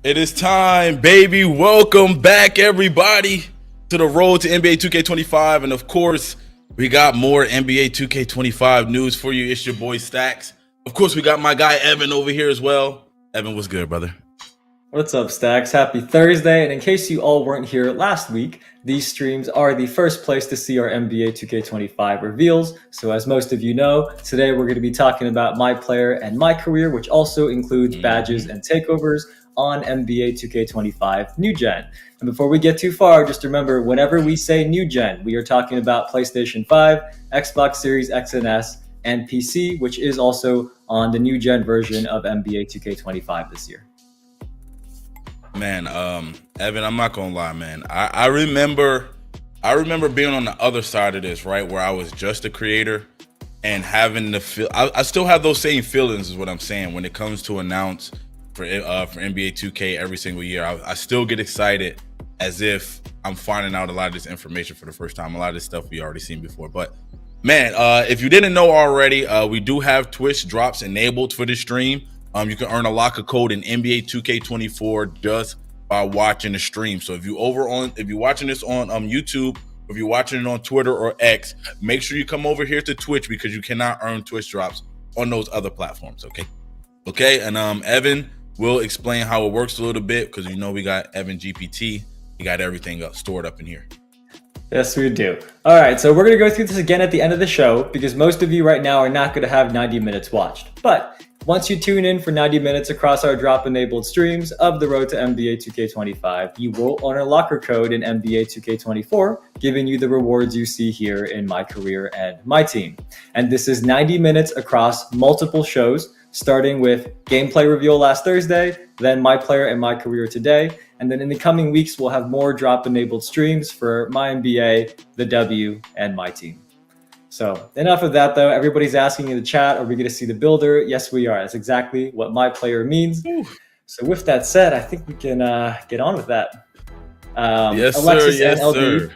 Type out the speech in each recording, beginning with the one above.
It is time, baby. Welcome back, everybody. to the road to NBA 2K25. And of course, we got more NBA 2K25 news for you. It's your boy Stacks. Of course, we got my guy Evan over here as well. Evan, what's good, brother? What's up, Stacks? Happy Thursday. And in case you all weren't here last week, these streams are the first place to see our NBA 2K25 reveals. So as most of you know, today we're going to be talking about MyPLAYER and MyCAREER, which also includes badges and takeovers on NBA 2K25 New Gen. And before we get too far, just remember, whenever we say New Gen, we are talking about PlayStation 5, Xbox Series X and S, and PC, which is also on the New Gen version of NBA 2K25 this year. Man, Evan, I'm not gonna lie, man. I remember being on the other side of this, right, where I was just a creator and having the feel. I still have those same feelings, is what I'm saying, when it comes to announce for NBA 2K every single year. I still get excited as if I'm finding out a lot of this information for the first time. A lot of this stuff we already seen before. But man, if you didn't know already, we do have Twitch drops enabled for this stream. You can earn a locker code in NBA 2K24 just by watching the stream. So if you're watching this on YouTube, or if you're watching it on Twitter or X, make sure you come over here to Twitch because you cannot earn Twitch drops on those other platforms. Okay. And Evan will explain how it works a little bit, because you know we got Evan GPT. We got everything stored up in here. Yes, we do. All right, so we're going to go through this again at the end of the show, because most of you right now are not going to have 90 minutes watched. But once you tune in for 90 minutes across our drop-enabled streams of the road to NBA 2K25, you will earn a locker code in NBA 2K24, giving you the rewards you see here in MyCAREER and My Team. And this is 90 minutes across multiple shows, starting with gameplay reveal last Thursday, then MyPLAYER and MyCAREER today. And then in the coming weeks, we'll have more drop-enabled streams for My NBA, The W, and My Team. So enough of that, though. Everybody's asking in the chat, are we going to see the builder? Yes, we are. That's exactly what MyPLAYER means. Ooh. So with that said, I think we can get on with that. Yes, Alexis sir. Yes, and LD sir.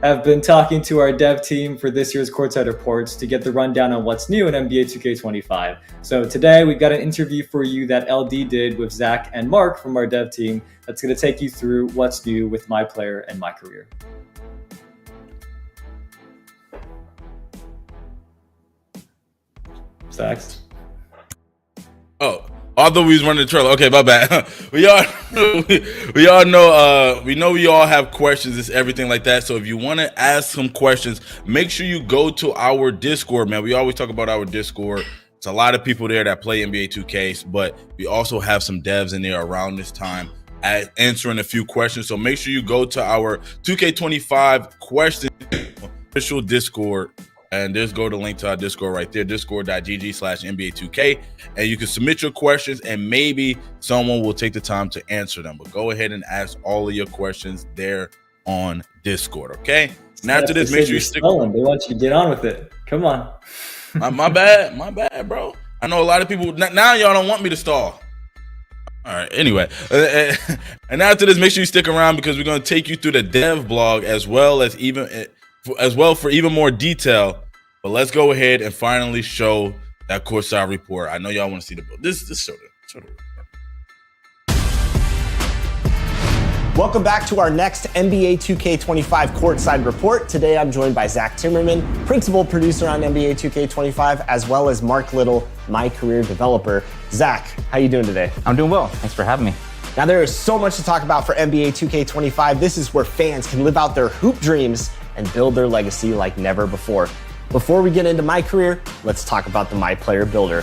have been talking to our dev team for this year's Courtside Reports to get the rundown on what's new in NBA 2K25. So today we've got an interview for you that LD did with Zach and Mark from our dev team that's going to take you through what's new with MyPLAYER and MyCAREER. Stacks. Oh, although we was running the trailer. Okay, my bad. we all know. We know we all have questions. It's everything like that. So if you want to ask some questions, make sure you go to our Discord, man. We always talk about our Discord. It's a lot of people there that play NBA 2K, but we also have some devs in there around this time answering a few questions. So make sure you go to our 2K25 question official Discord. And just go to the link to our Discord right there, discord.gg/NBA2K. And you can submit your questions and maybe someone will take the time to answer them. But go ahead and ask all of your questions there on Discord, okay? And after this, make sure you stick. They want you to get on with it. Come on. My bad, bro. I know a lot of people, now y'all don't want me to stall. All right, anyway. And after this, make sure you stick around because we're going to take you through the dev blog as well for even more detail. But let's go ahead and finally show that Courtside report. I know y'all want to see the build. This sort of. Welcome back to our next NBA 2K25 Courtside report. Today I'm joined by Zach Timmerman, principal producer on NBA 2K25, as well as Mark Little, MyCAREER developer. Zach, how you doing today? I'm doing well. Thanks for having me. Now there is so much to talk about for NBA 2K25. This is where fans can live out their hoop dreams and build their legacy like never before. Before we get into MyCAREER, let's talk about the MyPLAYER builder.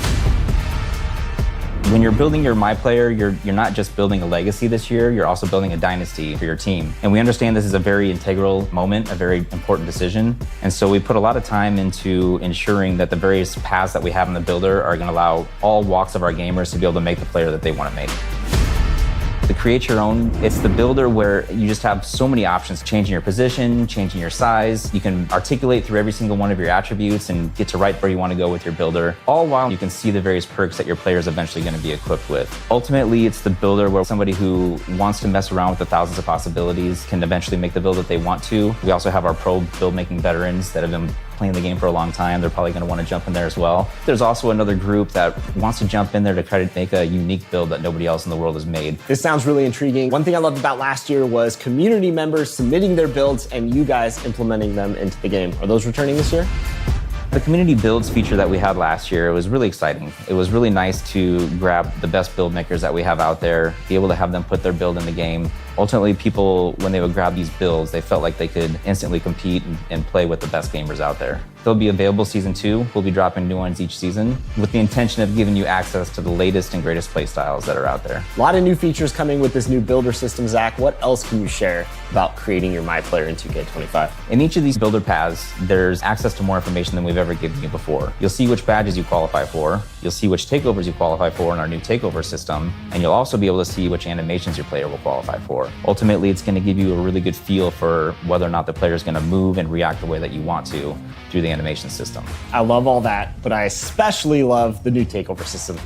When you're building your MyPLAYER, you're not just building a legacy this year, you're also building a dynasty for your team. And we understand this is a very integral moment, a very important decision. And so we put a lot of time into ensuring that the various paths that we have in the builder are going to allow all walks of our gamers to be able to make the player that they want to make. To create your own, it's the builder where you just have so many options, changing your position, changing your size. You can articulate through every single one of your attributes and get to right where you want to go with your builder, all while you can see the various perks that your player is eventually going to be equipped with. Ultimately, it's the builder where somebody who wants to mess around with the thousands of possibilities can eventually make the build that they want to. We also have our pro build making veterans that have been playing the game for a long time, they're probably going to want to jump in there as well. There's also another group that wants to jump in there to try to make a unique build that nobody else in the world has made. This sounds really intriguing. One thing I loved about last year was community members submitting their builds and you guys implementing them into the game. Are those returning this year? The community builds feature that we had last year, it was really exciting. It was really nice to grab the best build makers that we have out there, be able to have them put their build in the game. Ultimately, people, when they would grab these builds, they felt like they could instantly compete and play with the best gamers out there. They'll be available season 2. We'll be dropping new ones each season with the intention of giving you access to the latest and greatest play styles that are out there. A lot of new features coming with this new builder system, Zach. What else can you share about creating your MyPLAYER in 2K25? In each of these builder paths, there's access to more information than we've ever given you before. You'll see which badges you qualify for, you'll see which takeovers you qualify for in our new takeover system, and you'll also be able to see which animations your player will qualify for. Ultimately, it's going to give you a really good feel for whether or not the player is going to move and react the way that you want to through the animation system. I love all that, but I especially love the new takeover system.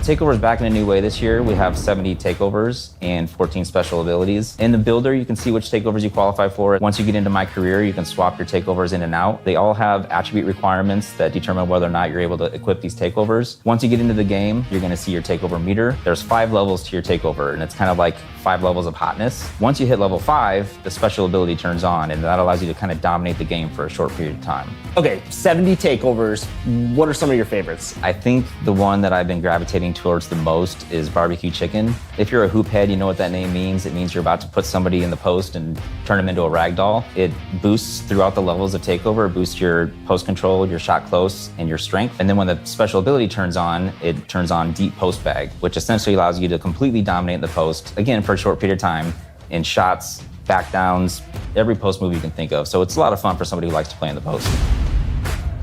Takeover's back in a new way this year. We have 70 takeovers and 14 special abilities. In the builder, you can see which takeovers you qualify for. Once you get into MyCAREER, you can swap your takeovers in and out. They all have attribute requirements that determine whether or not you're able to equip these takeovers. Once you get into the game, you're gonna see your takeover meter. There's 5 levels to your takeover, and it's kind of like 5 levels of hotness. Once you hit level 5, the special ability turns on, and that allows you to kind of dominate the game for a short period of time. Okay, 70 takeovers. What are some of your favorites? I think the one that I've been gravitating towards the most is barbecue chicken. If you're a hoop head, you know what that name means. It means you're about to put somebody in the post and turn them into a rag doll. It boosts throughout the levels of takeover. It boosts your post control, your shot close, and your strength. And then when the special ability turns on, it turns on deep post bag, which essentially allows you to completely dominate the post, again, for a short period of time, in shots, back downs, every post move you can think of. So it's a lot of fun for somebody who likes to play in the post.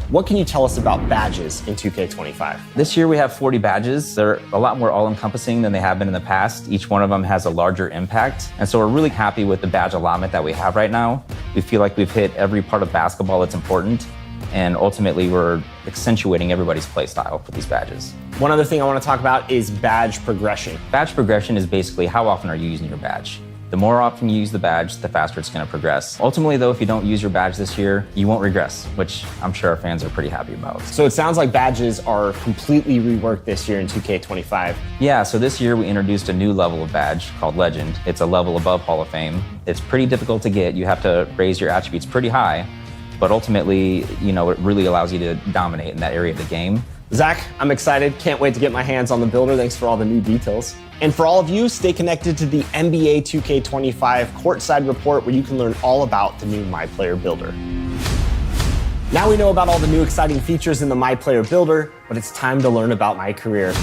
What can you tell us about badges in 2K25? This year we have 40 badges. They're a lot more all-encompassing than they have been in the past. Each one of them has a larger impact. And so we're really happy with the badge allotment that we have right now. We feel like we've hit every part of basketball that's important. And ultimately, we're accentuating everybody's play style for these badges. One other thing I want to talk about is badge progression. Badge progression is basically how often are you using your badge. The more often you use the badge, the faster it's going to progress. Ultimately, though, if you don't use your badge this year, you won't regress, which I'm sure our fans are pretty happy about. So it sounds like badges are completely reworked this year in 2K25. Yeah, so this year we introduced a new level of badge called Legend. It's a level above Hall of Fame. It's pretty difficult to get. You have to raise your attributes pretty high, but ultimately, you know, it really allows you to dominate in that area of the game. Zach, I'm excited. Can't wait to get my hands on the builder. Thanks for all the new details. And for all of you, stay connected to the NBA 2K25 Courtside report where you can learn all about the new MyPLAYER builder. Now we know about all the new exciting features in the MyPLAYER builder, but it's time to learn about MyCAREER.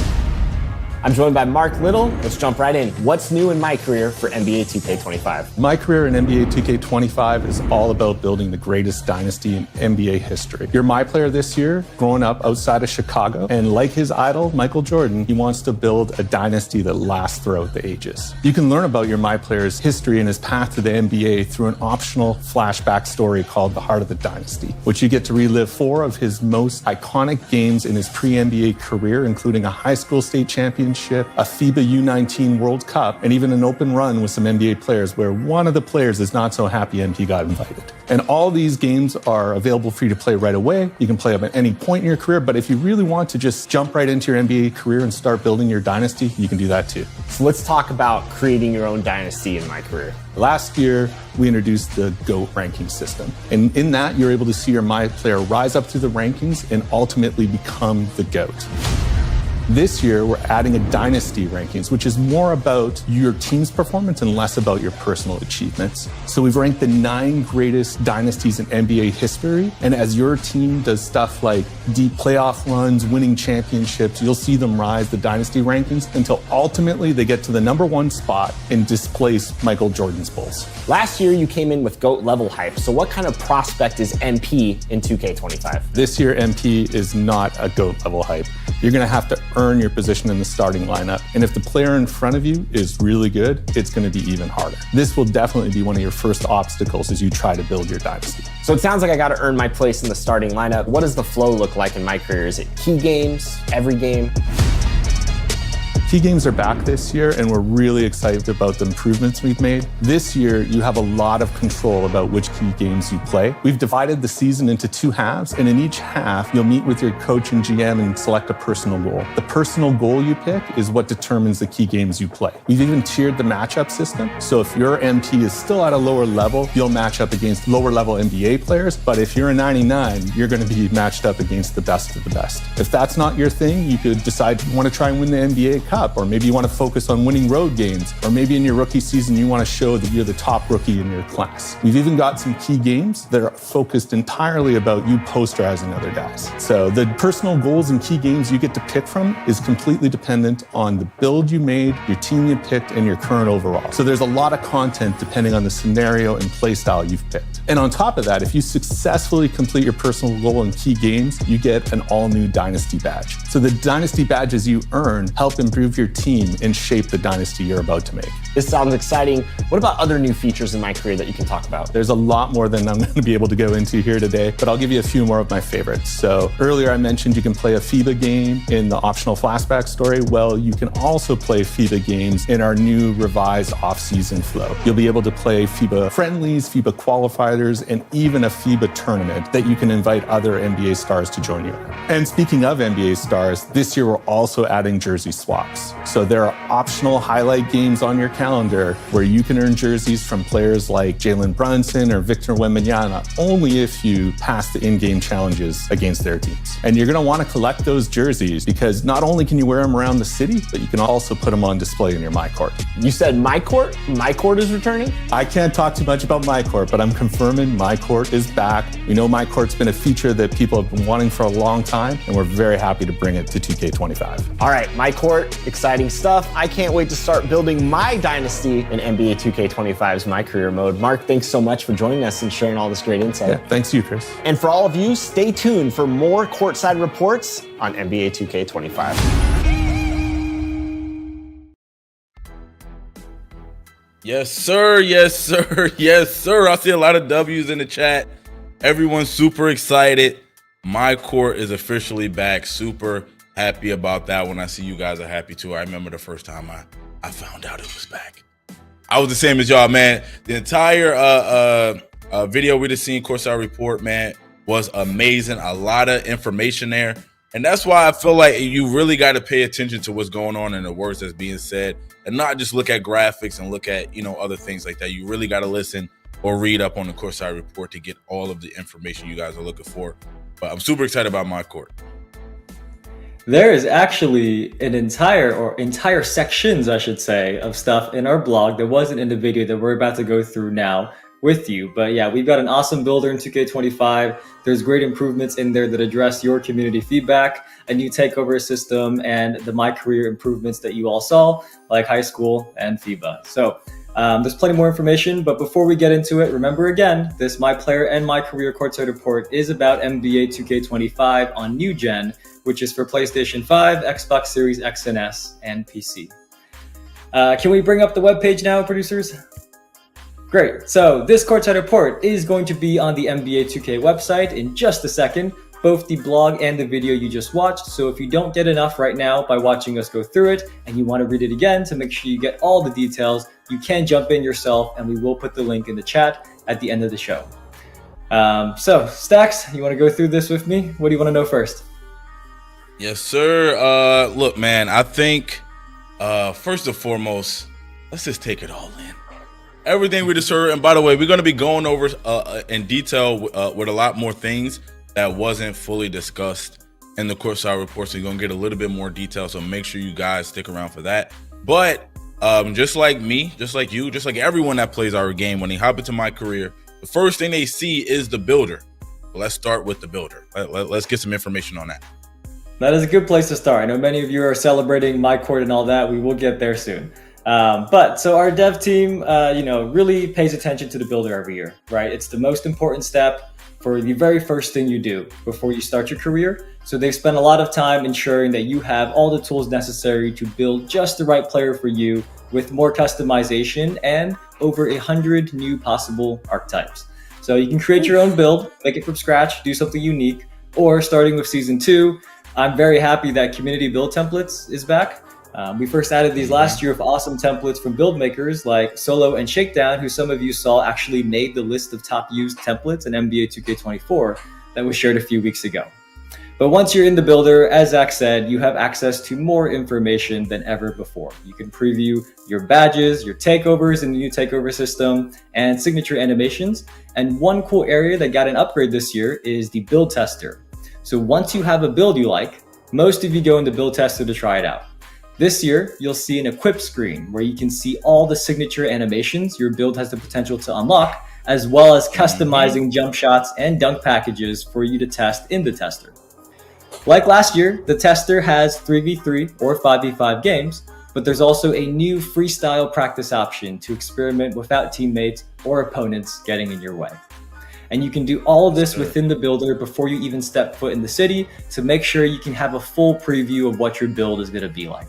I'm joined by Mark Little. Let's jump right in. What's new in MyCAREER for NBA 2K25? MyCAREER in NBA 2K25 is all about building the greatest dynasty in NBA history. Your MyPLAYER this year, growing up outside of Chicago, and like his idol, Michael Jordan, he wants to build a dynasty that lasts throughout the ages. You can learn about your MyPLAYER's history and his path to the NBA through an optional flashback story called The Heart of the Dynasty, which you get to relive 4 of his most iconic games in his pre-NBA career, including a high school state championship, a FIBA U19 World Cup, and even an open run with some NBA players where one of the players is not so happy MP got invited. And all these games are available for you to play right away. You can play them at any point in your career, but if you really want to just jump right into your NBA career and start building your dynasty, you can do that too. So let's talk about creating your own dynasty in MyCAREER. Last year, we introduced the GOAT ranking system. And in that, you're able to see your MyPLAYER rise up through the rankings and ultimately become the GOAT. This year, we're adding a dynasty rankings, which is more about your team's performance and less about your personal achievements. So we've ranked the 9 greatest dynasties in NBA history. And as your team does stuff like deep playoff runs, winning championships, you'll see them rise the dynasty rankings until ultimately they get to the #1 spot and displace Michael Jordan's Bulls. Last year, you came in with GOAT level hype. So what kind of prospect is MP in 2K25? This year, MP is not a GOAT level hype. You're going to have to earn your position in the starting lineup. And if the player in front of you is really good, it's going to be even harder. This will definitely be one of your first obstacles as you try to build your dynasty. So it sounds like I got to earn my place in the starting lineup. What does the flow look like in MyCAREER? Is it key games, every game? Key games are back this year, and we're really excited about the improvements we've made. This year, you have a lot of control about which key games you play. We've divided the season into 2 halves, and in each half, you'll meet with your coach and GM and select a personal goal. The personal goal you pick is what determines the key games you play. We've even tiered the matchup system, so if your MP is still at a lower level, you'll match up against lower level NBA players, but if you're a 99, you're going to be matched up against the best of the best. If that's not your thing, you could decide you want to try and win the NBA Cup, or maybe you want to focus on winning road games, or maybe in your rookie season you want to show that you're the top rookie in your class. We've even got some key games that are focused entirely about you posterizing other guys. So the personal goals and key games you get to pick from is completely dependent on the build you made, your team you picked, and your current overall. So there's a lot of content depending on the scenario and play style you've picked. And on top of that, if you successfully complete your personal goal in key games, you get an all-new Dynasty badge. So the Dynasty badges you earn help improve your team and shape the Dynasty you're about to make. This sounds exciting. What about other new features in MyCAREER that you can talk about? There's a lot more than I'm going to be able to go into here today, but I'll give you a few more of my favorites. So earlier I mentioned you can play a FIBA game in the optional flashback story. Well, you can also play FIBA games in our new revised off-season flow. You'll be able to play FIBA friendlies, FIBA qualifiers, and even a FIBA tournament that you can invite other NBA stars to join you in. And speaking of NBA stars, this year we're also adding jersey swaps. So there are optional highlight games on your calendar where you can earn jerseys from players like Jalen Brunson or Victor Wembanyama only if you pass the in-game challenges against their teams. And you're going to want to collect those jerseys because not only can you wear them around the city, but you can also put them on display in your MyCourt. You said MyCourt? MyCourt is returning? I can't talk too much about MyCourt, but I'm confirming MyCourt is back. We know MyCourt's been a feature that people have been wanting for a long time, and we're very happy to bring it to 2K25. All right, MyCourt, exciting stuff. I can't wait to start building my dynasty in NBA 2K25's MyCAREER mode. Mark, thanks so much for joining us and sharing all this great insight. Yeah, thanks to you, Chris. And for all of you, stay tuned for more courtside reports on NBA 2K25. Yes, sir. Yes, sir. Yes, sir. I see a lot of W's in the chat. Everyone's super excited. MyCourt is officially back. Super happy about that one. I see you guys are happy too. I remember the first time I found out it was back. I was the same as y'all, man. The entire video we just seen, Courtside Report, man, was amazing. A lot of information there. And that's why I feel like you really got to pay attention to what's going on in the words that's being said and not just look at graphics and look at, other things like that. You really got to listen or read up on the Courtside Report to get all of the information you guys are looking for. But I'm super excited about MyCourt. There is actually an entire sections, I should say, of stuff in our blog that wasn't in the video that we're about to go through now with you. But yeah, we've got an awesome builder in 2K25. There's great improvements in there that address your community feedback, a new takeover system, and the MyCAREER improvements that you all saw, like high school and FIBA. So there's plenty more information, but before we get into it, remember again, this MyPLAYER and MyCAREER Courtside Report is about NBA 2K25 on New Gen, which is for PlayStation 5, Xbox Series X and S, and PC. Can we bring up the webpage now, producers? Great. So this Courtside Report is going to be on the NBA 2K website in just a second, both the blog and the video you just watched. So if you don't get enough right now by watching us go through it and you want to read it again to make sure you get all the details, you can jump in yourself and we will put the link in the chat at the end of the show. So Stacks, you want to go through this with me? What do you want to know first? Yes, sir. Look, man, I think first and foremost, let's just take it all in. Everything we just heard, and by the way, we're going to be going over in detail with a lot more things that wasn't fully discussed in the Courtside Report, so you're going to get a little bit more detail, so make sure you guys stick around for that. But just like me, just like you, just like everyone that plays our game, when they hop into MyCAREER, the first thing they see is the builder. Well, let's start with the builder. Let's get some information on that. That is a good place to start. I know many of you are celebrating MyCourt and all that. We will get there soon. But so our dev team, really pays attention to the builder every year, right? It's the most important step for the very first thing you do before you start your career. So they spend a lot of time ensuring that you have all the tools necessary to build just the right player for you with more customization and over 100 new possible archetypes. So you can create your own build, make it from scratch, do something unique, or starting with season 2, I'm very happy that community build templates is back. We first added these last year with awesome templates from build makers like Solo and Shakedown, who some of you saw actually made the list of top used templates in NBA 2K24 that was shared a few weeks ago. But once you're in the builder, as Zach said, you have access to more information than ever before. You can preview your badges, your takeovers in the new takeover system, and signature animations. And one cool area that got an upgrade this year is the build tester. So once you have a build you like, most of you go in the build tester to try it out. This year, you'll see an equip screen where you can see all the signature animations your build has the potential to unlock, as well as customizing jump shots and dunk packages for you to test in the tester. Like last year, the tester has 3v3 or 5v5 games, but there's also a new freestyle practice option to experiment without teammates or opponents getting in your way. And you can do all of this within the builder before you even step foot in the city to make sure you can have a full preview of what your build is going to be like.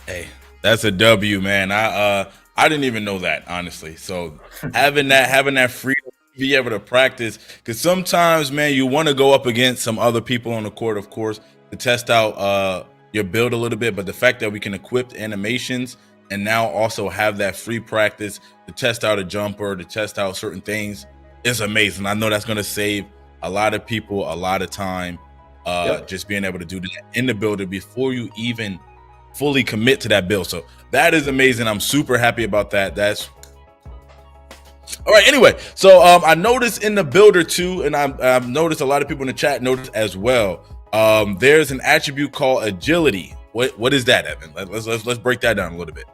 Hey, that's a W, man. I didn't even know that, honestly. So having that freedom to be able to practice, because sometimes, man, you want to go up against some other people on the court, of course, to test out your build a little bit. But the fact that we can equip animations and now also have that free practice to test out a jumper, to test out certain things, is amazing. I know that's going to save a lot of people a lot of time, just being able to do that in the builder before you even fully commit to that build. So that is amazing. I'm super happy about that. That's all right. Anyway, so I noticed in the builder too, and I've noticed a lot of people in the chat noticed as well. There's an attribute called agility. What is that, Evan? Let's break that down a little bit.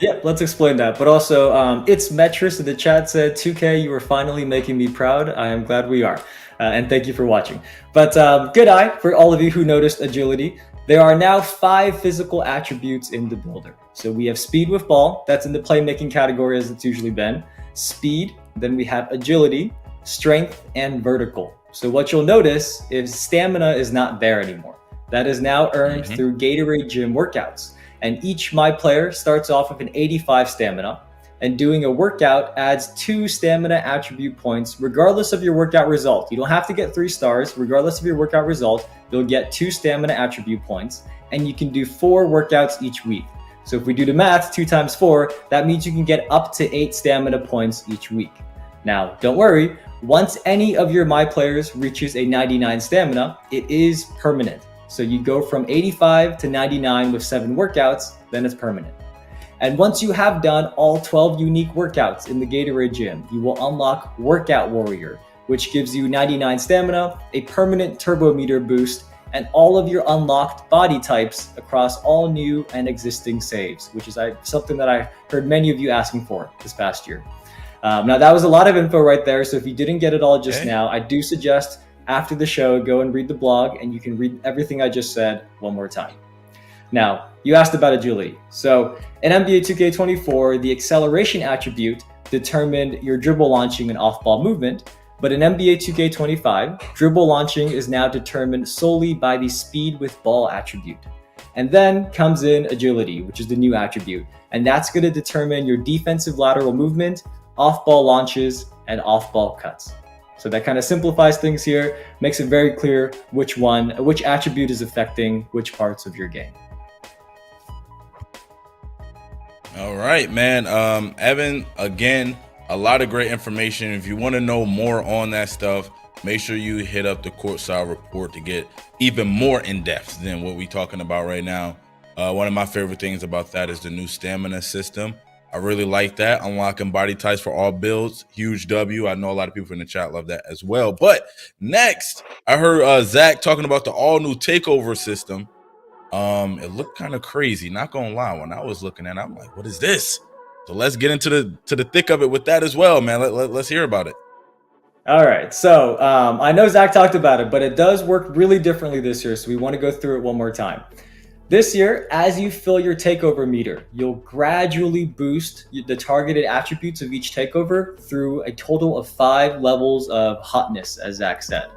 Yeah, let's explain that. But also, it's Metris in the chat said, 2K, you are finally making me proud. I am glad we are. And thank you for watching. But good eye for all of you who noticed agility. There are now 5 physical attributes in the builder. So we have speed with ball. That's in the playmaking category as it's usually been. Speed. Then we have agility, strength, and vertical. So what you'll notice is stamina is not there anymore. That is now earned through Gatorade gym workouts. And each MyPLAYER starts off with an 85 stamina. And doing a workout adds 2 stamina attribute points regardless of your workout result. You don't have to get 3 stars. Regardless of your workout result, you'll get 2 stamina attribute points, and you can do 4 workouts each week. So if we do the math, 2 times 4, that means you can get up to 8 stamina points each week. Now, don't worry, once any of your MyPLAYERs reaches a 99 stamina, it is permanent. So you go from 85 to 99 with 7 workouts, then it's permanent. And once you have done all 12 unique workouts in the Gatorade gym, you will unlock Workout Warrior, which gives you 99 stamina, a permanent turbo meter boost, and all of your unlocked body types across all new and existing saves, which is something that I heard many of you asking for this past year. Now, that was a lot of info right there, so if you didn't get it all just now, I do suggest after the show, go and read the blog, and you can read everything I just said one more time. Now, you asked about agility. So in NBA 2K24, the acceleration attribute determined your dribble launching and off-ball movement, but in NBA 2K25, dribble launching is now determined solely by the speed with ball attribute. And then comes in agility, which is the new attribute, and that's going to determine your defensive lateral movement, off-ball launches, and off-ball cuts. So that kind of simplifies things here, makes it very clear which attribute is affecting which parts of your game. All right, man. Evan, again, a lot of great information. If you want to know more on that stuff, make sure you hit up the Courtside report to get even more in depth than what we're talking about right now. One of my favorite things about that is the new stamina system. I really like that. Unlocking body types for all builds. Huge W. I know a lot of people in the chat love that as well. But next, I heard Zach talking about the all new takeover system. It looked kind of crazy, not gonna lie. When I was looking at it, I'm like, what is this? So let's get into the thick of it with that as well, man. Let's hear about it. All right, so I know Zach talked about it, but it does work really differently this year, so we want to go through it one more time. This year, as you fill your takeover meter, you'll gradually boost the targeted attributes of each takeover through a total of 5 levels of hotness, as Zach said.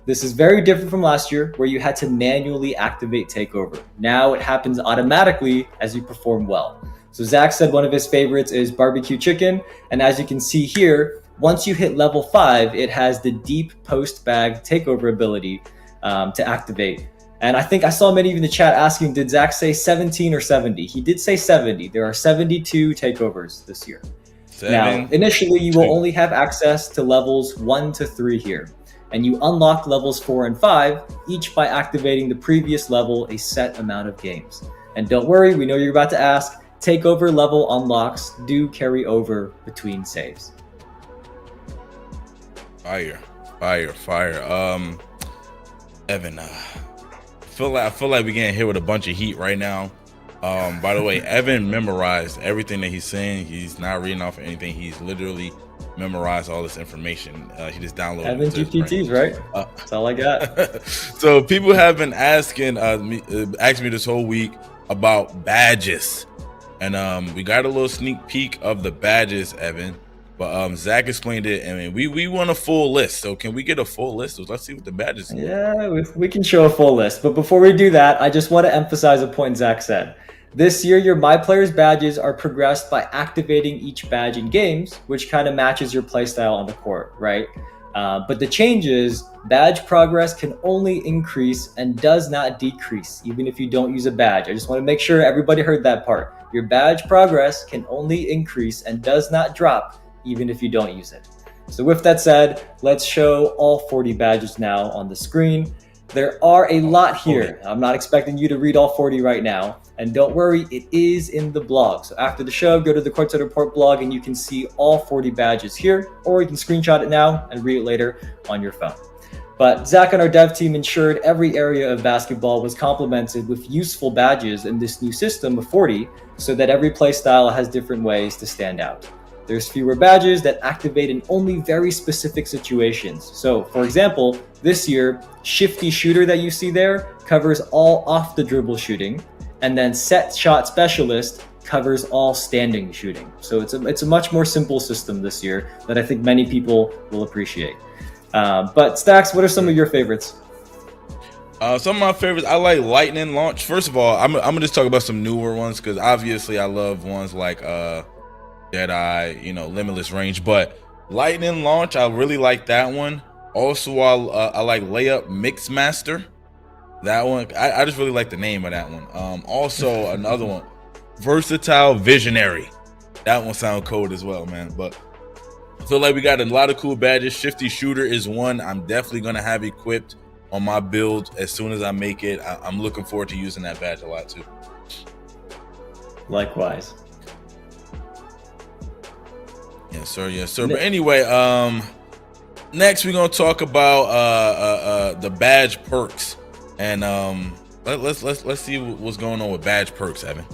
This is very different from last year, where you had to manually activate takeover. Now it happens automatically as you perform well. So Zach said one of his favorites is barbecue chicken, and as you can see here, once you hit level 5, it has the deep post bag takeover ability to activate. And I think I saw many of you in the chat asking, did Zach say 17 or 70? He did say 70. There are 72 takeovers this year. Now, initially, you will only have access to levels 1 to 3 here. And you unlock levels 4 and 5, each by activating the previous level a set amount of games. And don't worry, we know you're about to ask, takeover level unlocks do carry over between saves. Fire. Evan, I feel like we're getting hit with a bunch of heat right now. By the way, Evan memorized everything that he's saying. He's not reading off anything. He's literally memorized all this information. He just downloaded Evan GPTs, right? That's all I got. So people have been asking me this whole week about badges, and we got a little sneak peek of the badges, Evan. But Zach explained it, and we want a full list. So can we get a full list? Let's see what the badges are. Yeah, we can show a full list. But before we do that, I just want to emphasize a point Zach said. This year, your MyPLAYER's badges are progressed by activating each badge in games, which kind of matches your playstyle on the court, right? But the change is badge progress can only increase and does not decrease, even if you don't use a badge. I just want to make sure everybody heard that part. Your badge progress can only increase and does not drop, even if you don't use it. So with that said, let's show all 40 badges now on the screen. There are a lot here. I'm not expecting you to read all 40 right now. And don't worry, it is in the blog. So after the show, go to the Courtside Report blog and you can see all 40 badges here, or you can screenshot it now and read it later on your phone. But Zach and our dev team ensured every area of basketball was complemented with useful badges in this new system of 40, so that every play style has different ways to stand out. There's fewer badges that activate in only very specific situations. So for example, this year, Shifty Shooter that you see there covers all off the dribble shooting, and then Set Shot Specialist covers all standing shooting. So it's a much more simple system this year that I think many people will appreciate. But Stacks, what are some of your favorites? Some of my favorites, I like Lightning Launch. First of all, I'm gonna just talk about some newer ones, because obviously I love ones like Deadeye, Limitless Range. But Lightning Launch, I really like that one. Also, I like Layup Mixmaster. That one, I just really like the name of that one. Also, another one, Versatile Visionary. That one sounds cold as well, man. But I feel like we got a lot of cool badges. Shifty Shooter is one I'm definitely going to have equipped on my build as soon as I make it. I'm looking forward to using that badge a lot too. Likewise. Yes, sir. Yes, sir. But anyway, next we're going to talk about the badge perks. And let's see what's going on with badge perks, Evan.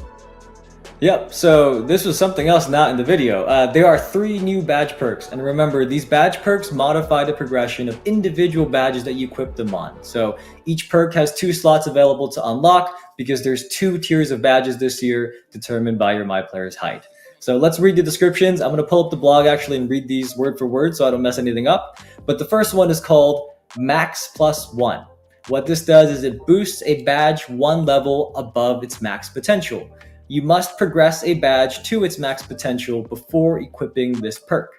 Yep, so this was something else not in the video. There are 3 new badge perks, and remember, these badge perks modify the progression of individual badges that you equip them on. So each perk has 2 slots available to unlock, because there's 2 tiers of badges this year determined by your MyPLAYER's height. So let's read the descriptions. I'm going to pull up the blog actually and read these word for word so I don't mess anything up. But the first one is called Max Plus 1. What this does is it boosts a badge 1 level above its max potential. You must progress a badge to its max potential before equipping this perk.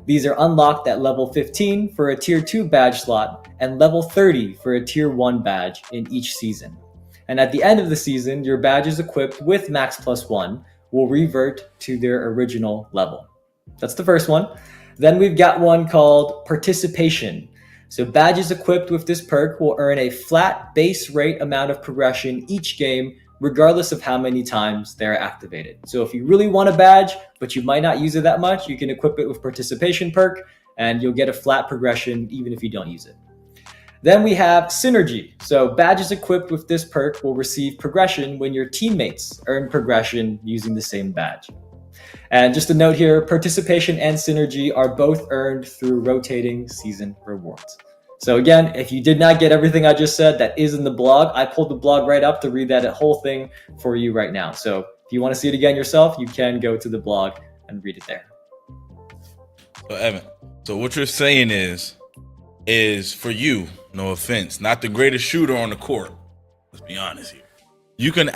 These are unlocked at level 15 for a tier 2 badge slot and level 30 for a tier 1 badge in each season. And at the end of the season, your badges equipped with Max Plus 1 will revert to their original level. That's the first one. Then we've got one called Participation. So badges equipped with this perk will earn a flat base rate amount of progression each game, regardless of how many times they're activated. So if you really want a badge, but you might not use it that much, you can equip it with Participation perk, and you'll get a flat progression even if you don't use it. Then we have Synergy. So badges equipped with this perk will receive progression when your teammates earn progression using the same badge. And just a note here, Participation and Synergy are both earned through rotating season rewards. So again, if you did not get everything I just said, that is in the blog. I pulled the blog right up to read that whole thing for you right now. So if you want to see it again yourself, you can go to the blog and read it there. So Evan, so what you're saying is for you, no offense, not the greatest shooter on the court. Let's be honest here. You can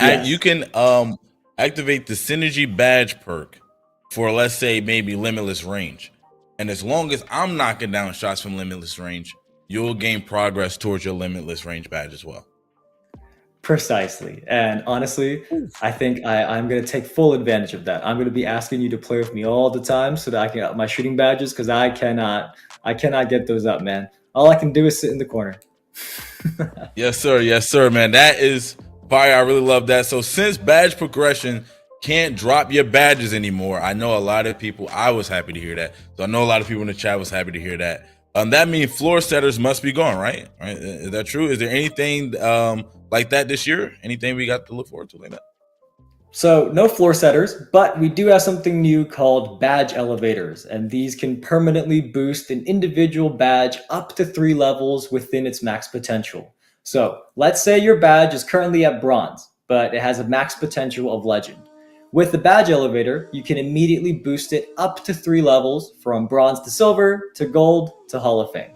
activate the Synergy badge perk for, let's say, maybe Limitless Range. And as long as I'm knocking down shots from Limitless Range, you'll gain progress towards your Limitless Range badge as well. Precisely. And honestly, I think I'm going to take full advantage of that. I'm going to be asking you to play with me all the time so that I can up my shooting badges, because I cannot get those up, man. All I can do is sit in the corner. Yes, sir. Yes, sir, man. That is fire. I really love that. So since badge progression can't drop your badges anymore, I know a lot of people, I was happy to hear that. So I know a lot of people in the chat was happy to hear that. That means floor setters must be gone, right? Is that true? Is there anything like that this year? Anything we got to look forward to like that? So no floor setters, but we do have something new called badge elevators, and these can permanently boost an individual badge up to 3 levels within its max potential. So let's say your badge is currently at bronze, but it has a max potential of legend. With the badge elevator, you can immediately boost it up to 3 levels, from bronze to silver to gold to Hall of Fame.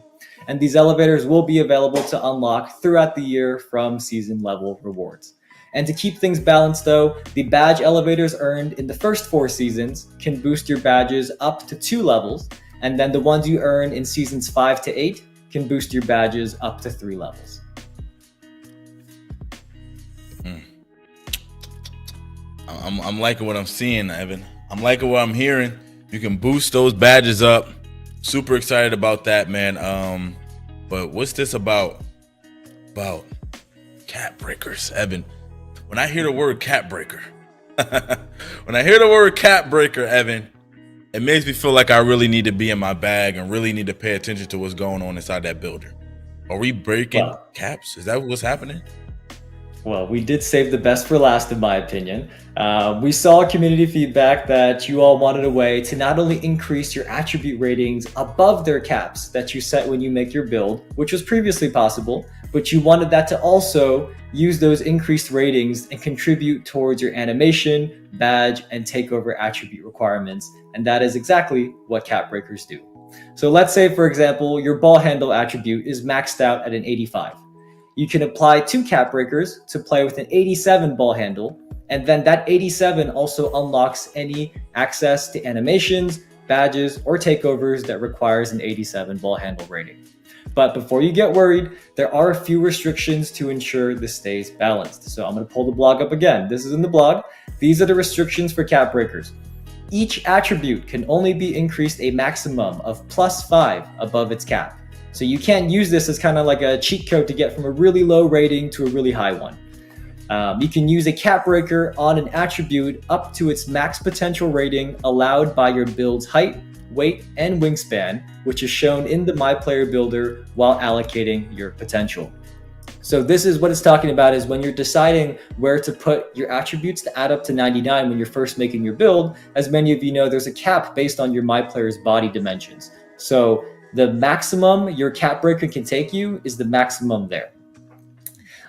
And these elevators will be available to unlock throughout the year from season level rewards. And to keep things balanced though, the badge elevators earned in the first 4 seasons can boost your badges up to 2 levels, and then the ones you earn in seasons 5 to 8 can boost your badges up to 3 levels. I'm liking what I'm seeing, Evan. I'm liking what I'm hearing. You can boost those badges up. Super excited about that, man. But what's this about cap breakers, Evan? When I hear the word cap breaker, Evan, it makes me feel like I really need to be in my bag and really need to pay attention to what's going on inside that builder. Are we breaking caps? Is that what's happening? Well, we did save the best for last, in my opinion. We saw community feedback that you all wanted a way to not only increase your attribute ratings above their caps that you set when you make your build, which was previously possible, but you wanted that to also use those increased ratings and contribute towards your animation, badge, and takeover attribute requirements. And that is exactly what cap breakers do. So let's say, for example, your ball handle attribute is maxed out at an 85. You can apply 2 cap breakers to play with an 87 ball handle, and then that 87 also unlocks any access to animations, badges, or takeovers that requires an 87 ball handle rating. But before you get worried, there are a few restrictions to ensure this stays balanced. So I'm going to pull the blog up again. This is in the blog. These are the restrictions for cap breakers. Each attribute can only be increased a maximum of +5 above its cap. So you can't use this as kind of like a cheat code to get from a really low rating to a really high one. You can use a cap breaker on an attribute up to its max potential rating allowed by your build's height, weight, and wingspan, which is shown in the MyPLAYER builder while allocating your potential. So this is what it's talking about, is when you're deciding where to put your attributes to add up to 99 when you're first making your build. As many of you know, there's a cap based on your MyPLAYER's body dimensions. So the maximum your cap breaker can take you is the maximum there.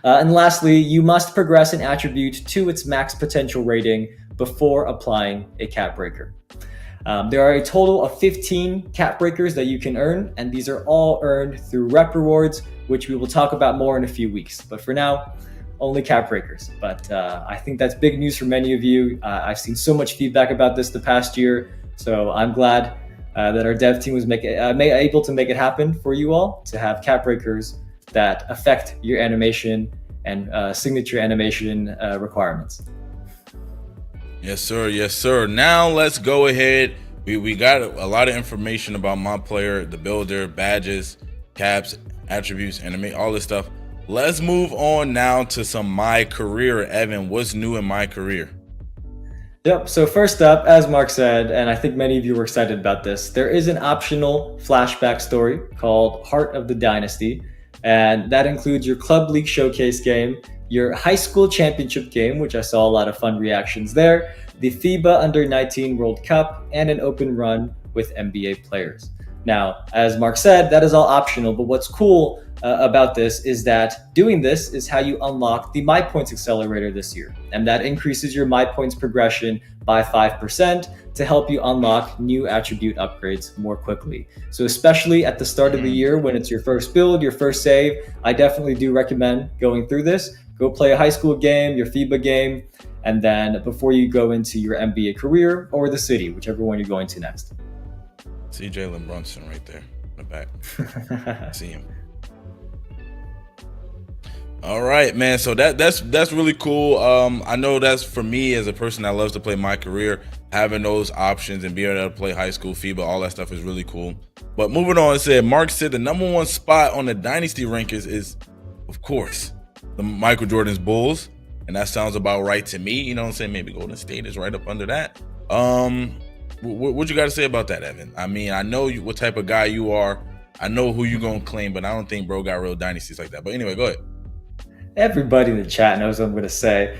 And lastly, you must progress an attribute to its max potential rating before applying a cap breaker. There are a total of 15 cap breakers that you can earn, and these are all earned through rep rewards, which we will talk about more in a few weeks. But for now, only cap breakers. But I think that's big news for many of you. I've seen so much feedback about this the past year, so I'm glad that our dev team was able to make it happen for you all, to have cap breakers that affect your animation and signature animation requirements. Yes, sir. Yes, sir. Now let's go ahead. We got a lot of information about MyPLAYER, the builder, badges, caps, attributes, animate, all this stuff. Let's move on now to some MyCAREER. Evan, what's new in MyCAREER? Yep, so first up, as Mark said, and I think many of you were excited about this, there is an optional flashback story called Heart of the Dynasty, and that includes your Club League Showcase game, your High School Championship game, which I saw a lot of fun reactions there, the FIBA Under-19 World Cup, and an open run with NBA players. Now, as Mark said, that is all optional, but what's cool about this is that doing this is how you unlock the MyPoints Accelerator this year, and that increases your MyPoints progression by 5% to help you unlock new attribute upgrades more quickly. So especially at the start of the year when it's your first build, your first save, I definitely do recommend going through this. Go play a high school game, your FIBA game, and then before you go into your NBA career or the city, whichever one you're going to next. See Jalen Brunson right there in the back. See him. All right, man. So that's really cool. I know that's for me as a person that loves to play MyCAREER, having those options and being able to play high school FIBA, all that stuff is really cool. But moving on, Mark said the #1 spot on the Dynasty rankings is, of course, the Michael Jordan's Bulls, and that sounds about right to me. You know what I'm saying? Maybe Golden State is right up under that. What you got to say about that, Evan? I mean, I know what type of guy you are. I know who you gonna claim, but I don't think bro got real dynasties like that. But anyway, go ahead. Everybody in the chat knows what I'm going to say.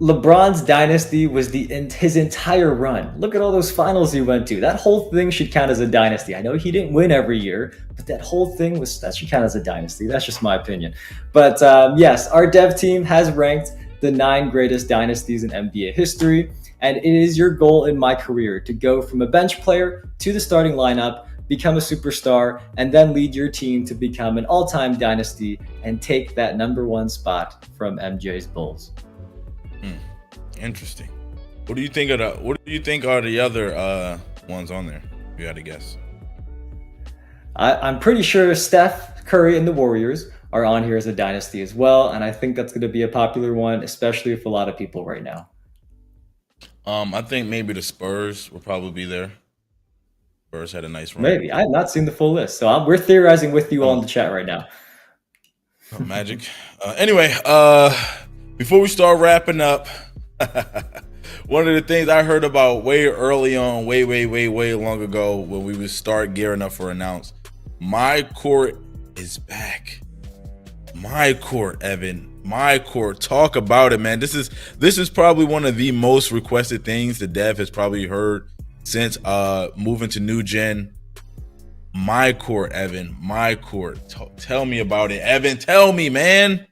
LeBron's dynasty was his entire run. Look at all those finals he went to. That whole thing should count as a dynasty. I know he didn't win every year, but that whole thing that should count as a dynasty. That's just my opinion. But yes, our dev team has ranked the 9 greatest dynasties in NBA history, and it is your goal in MyCAREER to go from a bench player to the starting lineup, become a superstar, and then lead your team to become an all-time dynasty and take that #1 spot from MJ's Bulls. Interesting. What do you think are the other ones on there? If you had to guess. I'm pretty sure Steph Curry and the Warriors are on here as a dynasty as well, and I think that's going to be a popular one, especially for a lot of people right now. I think maybe the Spurs will probably be there. Spurs had a nice run. Maybe. I have not seen the full list, so we're theorizing with you all in the chat right now. Magic. Anyway, before we start wrapping up, one of the things I heard about way early on, way long ago, when we would start gearing up for announce, MyCourt is back. MyCourt, Evan. MyCourt. Talk about it, man. This is probably one of the most requested things the dev has probably heard since moving to new gen. MyCourt, Evan. MyCourt. Tell me about it, Evan. Tell me, man.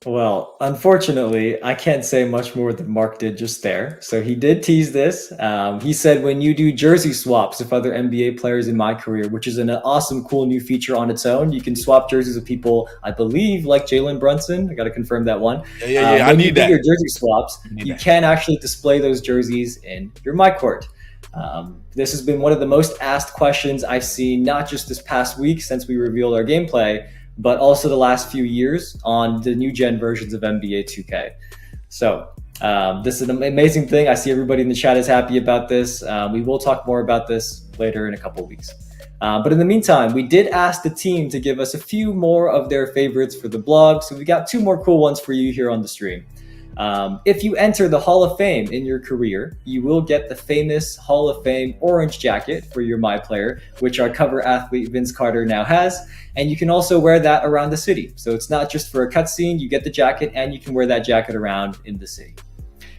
Well, unfortunately, I can't say much more than Mark did just there. So he did tease this. He said when you do jersey swaps with other NBA players in MyCAREER, which is an awesome, cool new feature on its own, you can swap jerseys with people, I believe, like Jalen Brunson. I got to confirm that one. Yeah. When you do your jersey swaps, you can actually display those jerseys in your MyCourt. This has been one of the most asked questions I've seen, not just this past week since we revealed our gameplay, but also the last few years on the new gen versions of NBA 2K. So this is an amazing thing. I see everybody in the chat is happy about this. We will talk more about this later in a couple of weeks. But in the meantime, we did ask the team to give us a few more of their favorites for the blog. So we got 2 more cool ones for you here on the stream. If you enter the Hall of Fame in your career, you will get the famous Hall of Fame orange jacket for your MyPLAYER, which our cover athlete Vince Carter now has. And you can also wear that around the city. So it's not just for a cutscene, you get the jacket and you can wear that jacket around in the city.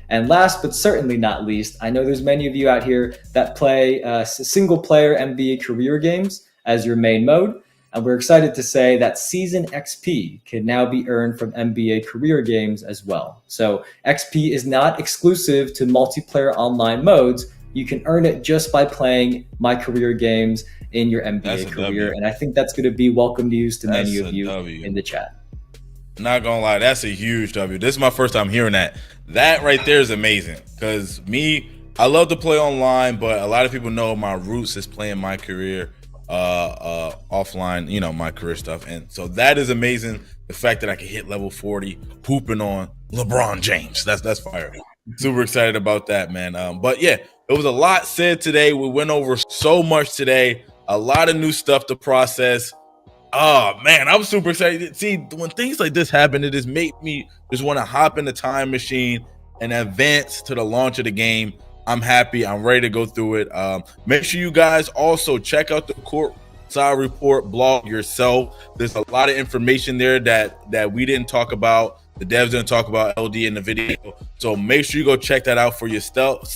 And last but certainly not least, I know there's many of you out here that play single player NBA career games as your main mode. And we're excited to say that Season XP can now be earned from NBA career games as well. So XP is not exclusive to multiplayer online modes. You can earn it just by playing MyCAREER games in your NBA career. And I think that's going to be welcome news to many of you in the chat. Not gonna lie, that's a huge W. This is my first time hearing that. That right there is amazing. Because I love to play online, but a lot of people know my roots is playing MyCAREER offline, MyCAREER stuff. And so that is amazing. The fact that I can hit level 40 hooping on LeBron James. That's fire. Super excited about that, man. But yeah, it was a lot said today. We went over so much today. A lot of new stuff to process. Oh man, I'm super excited. See, when things like this happen, it just make me just want to hop in the time machine and advance to the launch of the game. I'm happy. I'm ready to go through it. Make sure you guys also check out the Courtside Report blog yourself. There's a lot of information there that we didn't talk about. The devs didn't talk about LD in the video. So make sure you go check that out for yourself.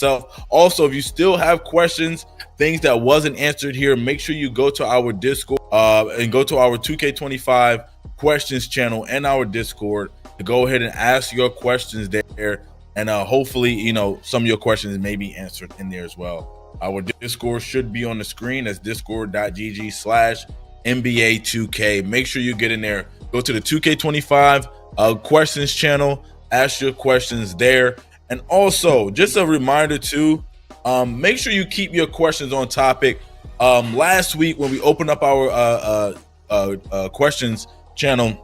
Also, if you still have questions, things that wasn't answered here, make sure you go to our Discord and go to our 2K25 questions channel and our Discord to go ahead and ask your questions there. And hopefully, some of your questions may be answered in there as well. Our Discord should be on the screen. That's discord.gg/NBA2K. Make sure you get in there. Go to the 2K25 questions channel. Ask your questions there. And also, just a reminder too, make sure you keep your questions on topic. Last week when we opened up our questions channel,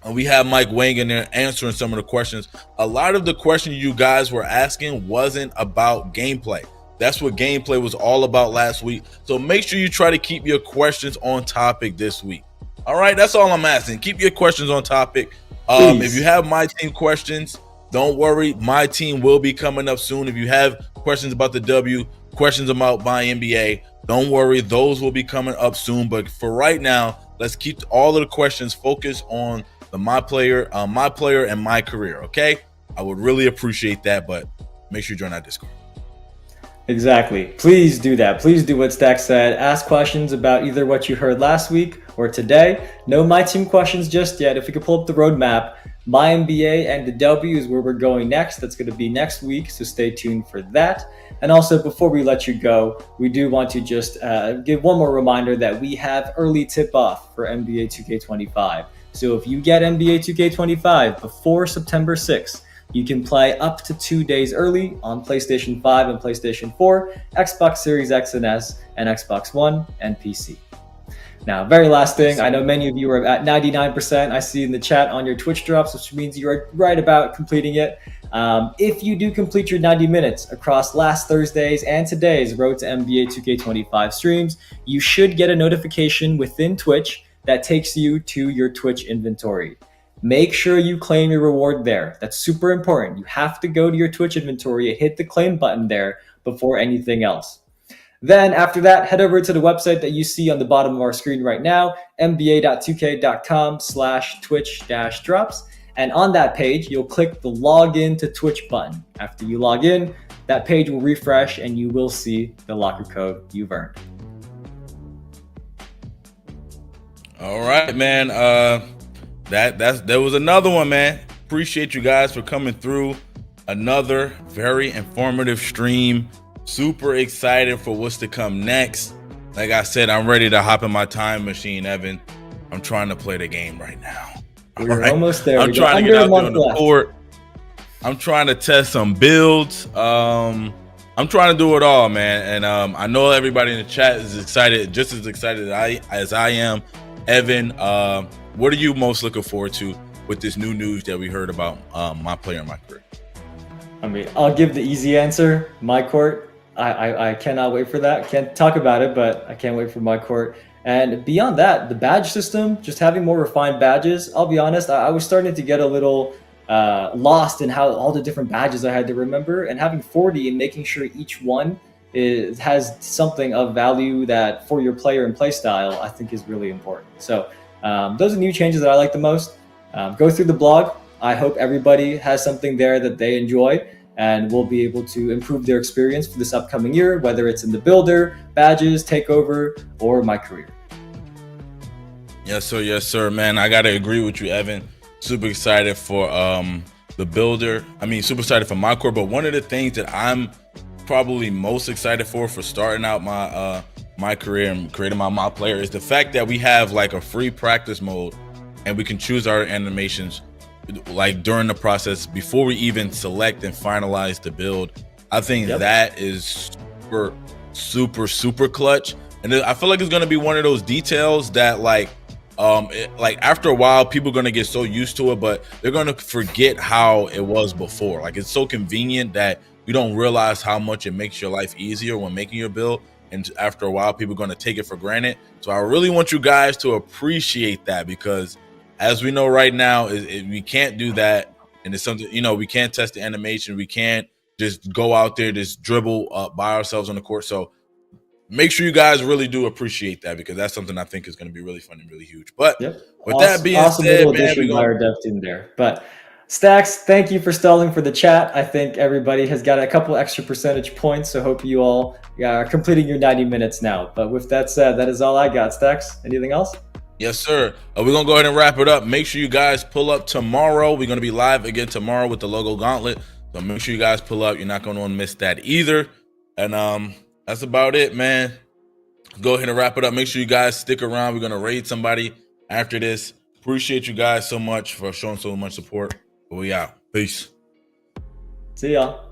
And we have Mike weighing in there answering some of the questions. A lot of the questions you guys were asking wasn't about gameplay. That's what gameplay was all about last week. So make sure you try to keep your questions on topic this week. All right, that's all I'm asking. Keep your questions on topic. If you have my team questions, don't worry. My team will be coming up soon. If you have questions about the W, questions about my NBA, don't worry. Those will be coming up soon. But for right now, let's keep all of the questions focused on the MyPLAYER, and MyCAREER, okay? I would really appreciate that, but make sure you join our Discord. Exactly. Please do that. Please do what Stack said. Ask questions about either what you heard last week or today. No My Team questions just yet. If we could pull up the roadmap, My NBA and the W is where we're going next. That's going to be next week, so stay tuned for that. And also, before we let you go, we do want to just give one more reminder that we have early tip-off for NBA 2K25. So if you get NBA 2K25 before September 6th, you can play up to 2 days early on PlayStation 5 and PlayStation 4, Xbox Series X and S, and Xbox One and PC. Now, very last thing, I know many of you are at 99%. I see in the chat on your Twitch drops, which means you are right about completing it. If you do complete your 90 minutes across last Thursday's and today's Road to NBA 2K25 streams, you should get a notification within Twitch that takes you to your Twitch inventory. Make sure you claim your reward there. That's super important. You have to go to your Twitch inventory and hit the claim button there before anything else. Then after that, head over to the website that you see on the bottom of our screen right now, nba.2k.com/twitch-drops. And on that page, you'll click the login to Twitch button. After you log in, that page will refresh and you will see the locker code you've earned. All right, man. There was another one, man. Appreciate you guys for coming through. Another very informative stream. Super excited for what's to come next. Like I said, I'm ready to hop in my time machine, Evan. I'm trying to play the game right now. We're almost there. I'm trying to get out there on the court. I'm trying to test some builds. I'm trying to do it all, man. And I know everybody in the chat is excited, just as excited as I am. Evan, what are you most looking forward to with this new news that we heard about MyPLAYER and MyCAREER? I mean, I'll give the easy answer. MyCourt. I cannot wait for that. Can't talk about it, but I can't wait for MyCourt. And beyond that, the badge system, just having more refined badges. I'll be honest, I was starting to get a little lost in how all the different badges I had to remember, and having 40 and making sure each one has something of value that for your player and play style, I think is really important. So those are new changes that I like the most. Go through the blog. I hope everybody has something there that they enjoy and will be able to improve their experience for this upcoming year, whether it's in the builder, badges, takeover, or MyCAREER. Yes, sir, man. I gotta agree with you, Evan. Super excited for the builder. I mean, super excited for MyCourt. But one of the things that I'm probably most excited for starting out my career and creating my MyPLAYER is the fact that we have like a free practice mode, and we can choose our animations like during the process before we even select and finalize the build. I think that is super clutch, and I feel like it's going to be one of those details that like after a while people are going to get so used to it, but they're going to forget how it was before. Like, it's so convenient that you don't realize how much it makes your life easier when making your build, and after a while people are going to take it for granted. So I really want you guys to appreciate that, because as we know right now, we can't do that. And it's something, we can't test the animation. We can't just go out there, just dribble by ourselves on the court. So make sure you guys really do appreciate that, because that's something I think is going to be really fun and really huge. But with that being said, man, we're going to in there. But Stacks, thank you for stalling for the chat. I think everybody has got a couple extra percentage points. So hope you all are completing your 90 minutes now. But with that said, that is all I got. Stacks, anything else? Yes, sir. We're going to go ahead and wrap it up. Make sure you guys pull up tomorrow. We're going to be live again tomorrow with the logo gauntlet. So make sure you guys pull up. You're not going to want to miss that either. And that's about it, man. Go ahead and wrap it up. Make sure you guys stick around. We're going to raid somebody after this. Appreciate you guys so much for showing so much support. We out. Peace. See y'all.